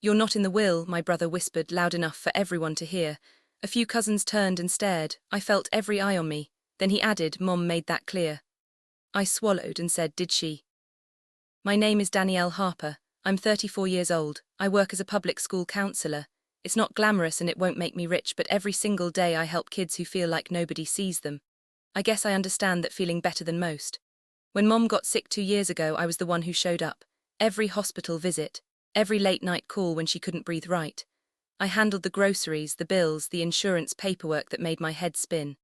"You're not in the will," my brother whispered loud enough for everyone to hear. A few cousins turned and stared. I felt every eye on me. Then he added, "Mom made that clear." I swallowed and said, "Did she?" "My name is Danielle Harper. I'm 34 years old. I work as a public school counselor. It's not glamorous and it won't make me rich, but every single day I help kids who feel like nobody sees them. I guess I understand that feeling better than most. When Mom got sick 2 years ago, I was the one who showed up. Every hospital visit, every late-night call when she couldn't breathe right. I handled the groceries, the bills, the insurance paperwork that made my head spin.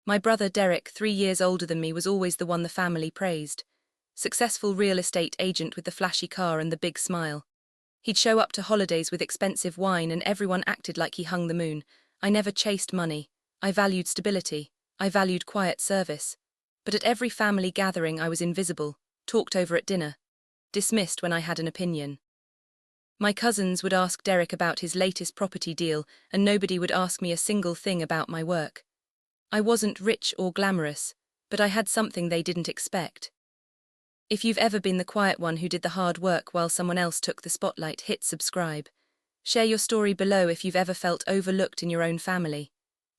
My brother Derek, 3 years older than me, was always the one the family praised. Successful real estate agent with the flashy car and the big smile. He'd show up to holidays with expensive wine and everyone acted like he hung the moon. I never chased money. I valued stability. I valued quiet service. But at every family gathering I was invisible, talked over at dinner, dismissed when I had an opinion. My cousins would ask Derek about his latest property deal, and nobody would ask me a single thing about my work. I wasn't rich or glamorous, but I had something they didn't expect. If you've ever been the quiet one who did the hard work while someone else took the spotlight, hit subscribe. Share your story below if you've ever felt overlooked in your own family.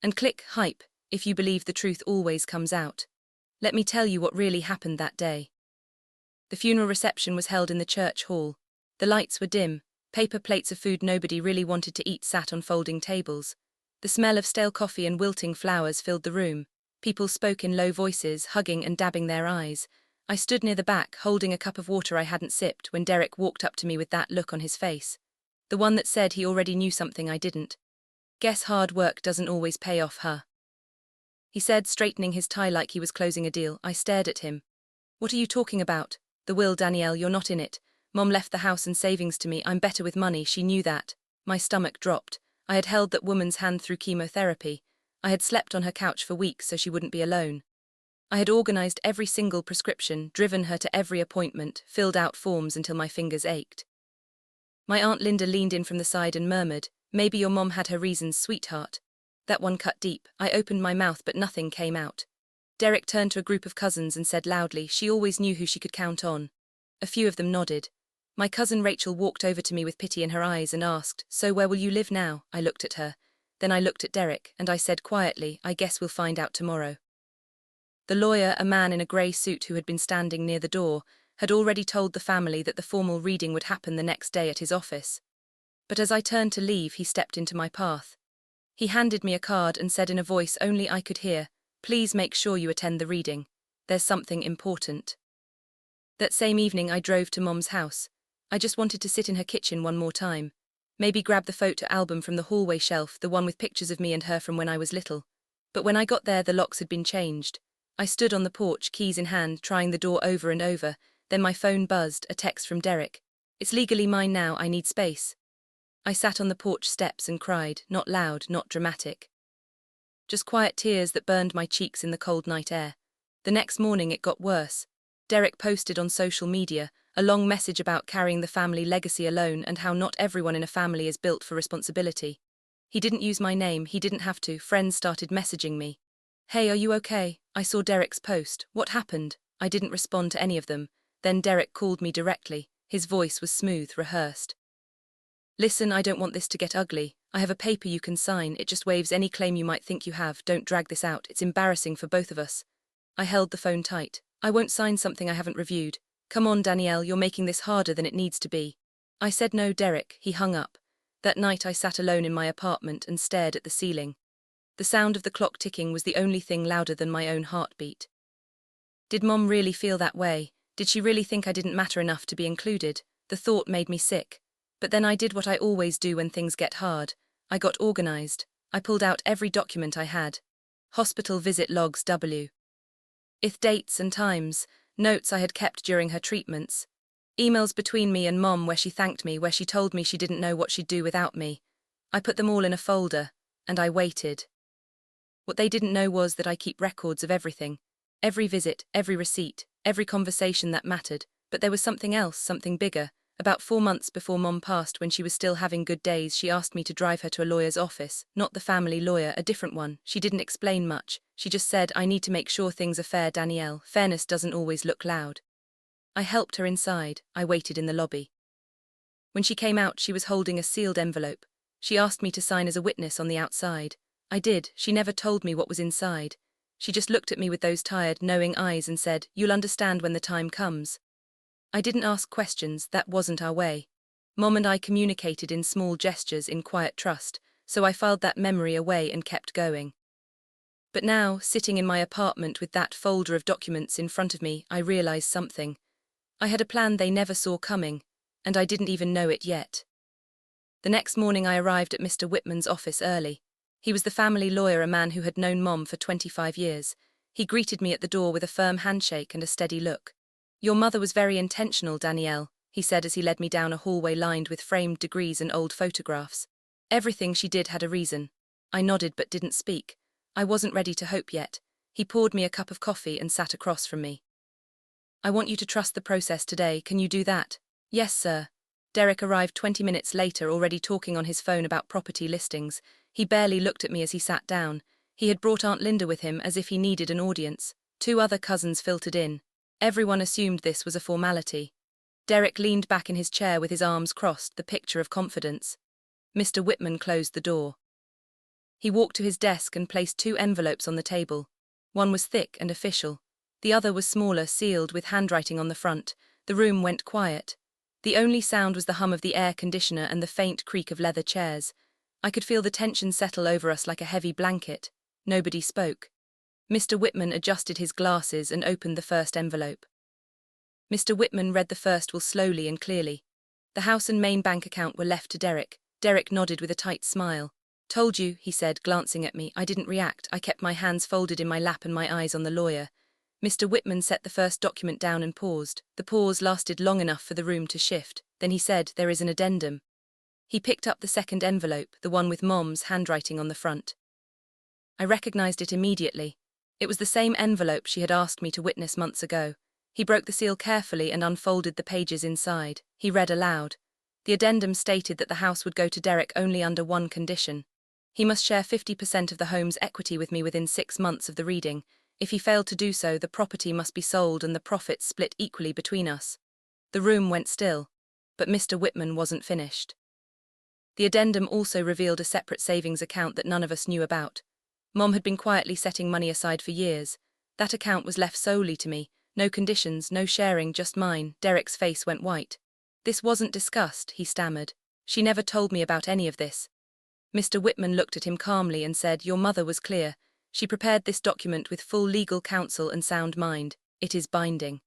And click hype if you believe the truth always comes out. Let me tell you what really happened that day. The funeral reception was held in the church hall. The lights were dim. Paper plates of food nobody really wanted to eat sat on folding tables. The smell of stale coffee and wilting flowers filled the room. People spoke in low voices, hugging and dabbing their eyes. I stood near the back, holding a cup of water I hadn't sipped, when Derek walked up to me with that look on his face. The one that said he already knew something I didn't. "Guess hard work doesn't always pay off, huh?" he said, straightening his tie like he was closing a deal. I stared at him. "What are you talking about? The will, Danielle, you're not in it. Mom left the house and savings to me. I'm better with money, she knew that." My stomach dropped. I had held that woman's hand through chemotherapy. I had slept on her couch for weeks so she wouldn't be alone. I had organized every single prescription, driven her to every appointment, filled out forms until my fingers ached. My Aunt Linda leaned in from the side and murmured, "Maybe your mom had her reasons, sweetheart." That one cut deep. I opened my mouth but nothing came out. Derek turned to a group of cousins and said loudly, "She always knew who she could count on." A few of them nodded. My cousin Rachel walked over to me with pity in her eyes and asked, "So where will you live now?" I looked at her. Then I looked at Derek, and I said quietly, "I guess we'll find out tomorrow." The lawyer, a man in a grey suit who had been standing near the door, had already told the family that the formal reading would happen the next day at his office. But as I turned to leave, he stepped into my path. He handed me a card and said in a voice only I could hear, "Please make sure you attend the reading. There's something important." That same evening I drove to Mom's house. I just wanted to sit in her kitchen one more time. Maybe grab the photo album from the hallway shelf, the one with pictures of me and her from when I was little. But when I got there, the locks had been changed. I stood on the porch, keys in hand, trying the door over and over. Then my phone buzzed, a text from Derek. "It's legally mine now, I need space." I sat on the porch steps and cried, not loud, not dramatic. Just quiet tears that burned my cheeks in the cold night air. The next morning it got worse. Derek posted on social media a long message about carrying the family legacy alone and how not everyone in a family is built for responsibility. He didn't use my name, he didn't have to. Friends started messaging me. "Hey, are you okay?" I saw Derek's post. "What happened?" I didn't respond to any of them. Then Derek called me directly. His voice was smooth, rehearsed. "Listen, I don't want this to get ugly. I have a paper you can sign. It just waives any claim you might think you have. Don't drag this out. It's embarrassing for both of us." I held the phone tight. "I won't sign something I haven't reviewed. Come on, Danielle, you're making this harder than it needs to be." I said no, Derek. He hung up. That night I sat alone in my apartment and stared at the ceiling. The sound of the clock ticking was the only thing louder than my own heartbeat. Did Mom really feel that way? Did she really think I didn't matter enough to be included? The thought made me sick. But then I did what I always do when things get hard. I got organized. I pulled out every document I had. Hospital visit logs with dates and times, notes I had kept during her treatments, emails between me and Mom where she thanked me, where she told me she didn't know what she'd do without me. I put them all in a folder, and I waited. What they didn't know was that I keep records of everything. Every visit, every receipt, every conversation that mattered. But there was something else, something bigger. About 4 months before Mom passed, when she was still having good days, she asked me to drive her to a lawyer's office, not the family lawyer, a different one. She didn't explain much. She just said, "I need to make sure things are fair, Danielle. Fairness doesn't always look loud." I helped her inside. I waited in the lobby. When she came out, she was holding a sealed envelope. She asked me to sign as a witness on the outside. I did. She never told me what was inside. She just looked at me with those tired, knowing eyes and said, "You'll understand when the time comes." I didn't ask questions, that wasn't our way. Mom and I communicated in small gestures in quiet trust, so I filed that memory away and kept going. But now, sitting in my apartment with that folder of documents in front of me, I realized something. I had a plan they never saw coming, and I didn't even know it yet. The next morning I arrived at Mr. Whitman's office early. He was the family lawyer, a man who had known Mom for 25 years. He greeted me at the door with a firm handshake and a steady look. "Your mother was very intentional, Danielle," he said as he led me down a hallway lined with framed degrees and old photographs. "Everything she did had a reason." I nodded but didn't speak. I wasn't ready to hope yet. He poured me a cup of coffee and sat across from me. "I want you to trust the process today. Can you do that?" "Yes, sir." Derek arrived 20 minutes later, already talking on his phone about property listings. He barely looked at me as he sat down. He had brought Aunt Linda with him as if he needed an audience. 2 other cousins filtered in. Everyone assumed this was a formality. Derek leaned back in his chair with his arms crossed, the picture of confidence. Mr. Whitman closed the door. He walked to his desk and placed 2 envelopes on the table. One was thick and official. The other was smaller, sealed with handwriting on the front. The room went quiet. The only sound was the hum of the air conditioner and the faint creak of leather chairs. I could feel the tension settle over us like a heavy blanket. Nobody spoke. Mr. Whitman adjusted his glasses and opened the first envelope. Mr. Whitman read the first will slowly and clearly. The house and main bank account were left to Derek. Derek nodded with a tight smile. "Told you," he said, glancing at me. I didn't react. I kept my hands folded in my lap and my eyes on the lawyer. Mr. Whitman set the first document down and paused. The pause lasted long enough for the room to shift. Then he said, "There is an addendum." He picked up the second envelope, the one with Mom's handwriting on the front. I recognized it immediately. It was the same envelope she had asked me to witness months ago. He broke the seal carefully and unfolded the pages inside. He read aloud. The addendum stated that the house would go to Derek only under one condition. He must share 50% of the home's equity with me within 6 months of the reading. If he failed to do so, the property must be sold and the profits split equally between us. The room went still, but Mr. Whitman wasn't finished. The addendum also revealed a separate savings account that none of us knew about. Mom had been quietly setting money aside for years. That account was left solely to me. No conditions, no sharing, just mine. Derek's face went white. "This wasn't discussed," he stammered. "She never told me about any of this." Mr. Whitman looked at him calmly and said, "Your mother was clear. She prepared this document with full legal counsel and sound mind. It is binding."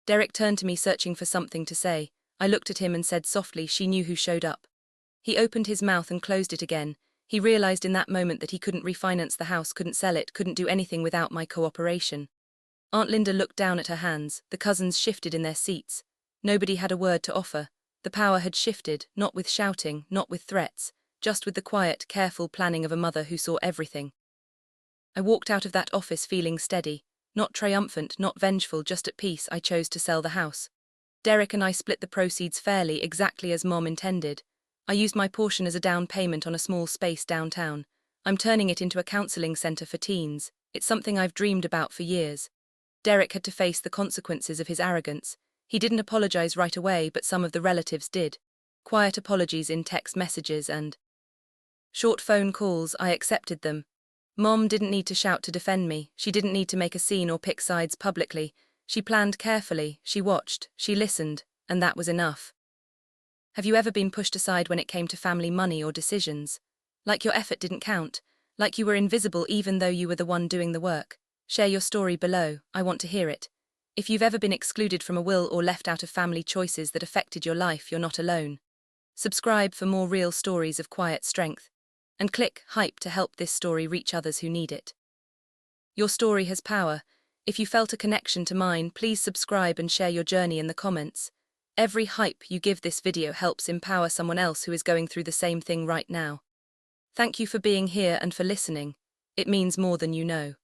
Derek turned to me, searching for something to say. I looked at him and said softly, "She knew who showed up." He opened his mouth and closed it again. He realized in that moment that he couldn't refinance the house, couldn't sell it, couldn't do anything without my cooperation. Aunt Linda looked down at her hands. The cousins shifted in their seats. Nobody had a word to offer. The power had shifted, not with shouting, not with threats, just with the quiet, careful planning of a mother who saw everything. I walked out of that office feeling steady, not triumphant, not vengeful, just at peace. I chose to sell the house. Derek and I split the proceeds fairly, exactly as Mom intended. I used my portion as a down payment on a small space downtown. I'm turning it into a counseling center for teens. It's something I've dreamed about for years. Derek had to face the consequences of his arrogance. He didn't apologize right away, but some of the relatives did. Quiet apologies in text messages and short phone calls. I accepted them. Mom didn't need to shout to defend me. She didn't need to make a scene or pick sides publicly. She planned carefully, she watched, she listened, and that was enough. Have you ever been pushed aside when it came to family money or decisions? Like your effort didn't count? Like you were invisible even though you were the one doing the work? Share your story below. I want to hear it. If you've ever been excluded from a will or left out of family choices that affected your life, you're not alone. Subscribe for more real stories of quiet strength. And click hype to help this story reach others who need it. Your story has power. If you felt a connection to mine, please subscribe and share your journey in the comments. Every hype you give this video helps empower someone else who is going through the same thing right now. Thank you for being here and for listening. It means more than you know.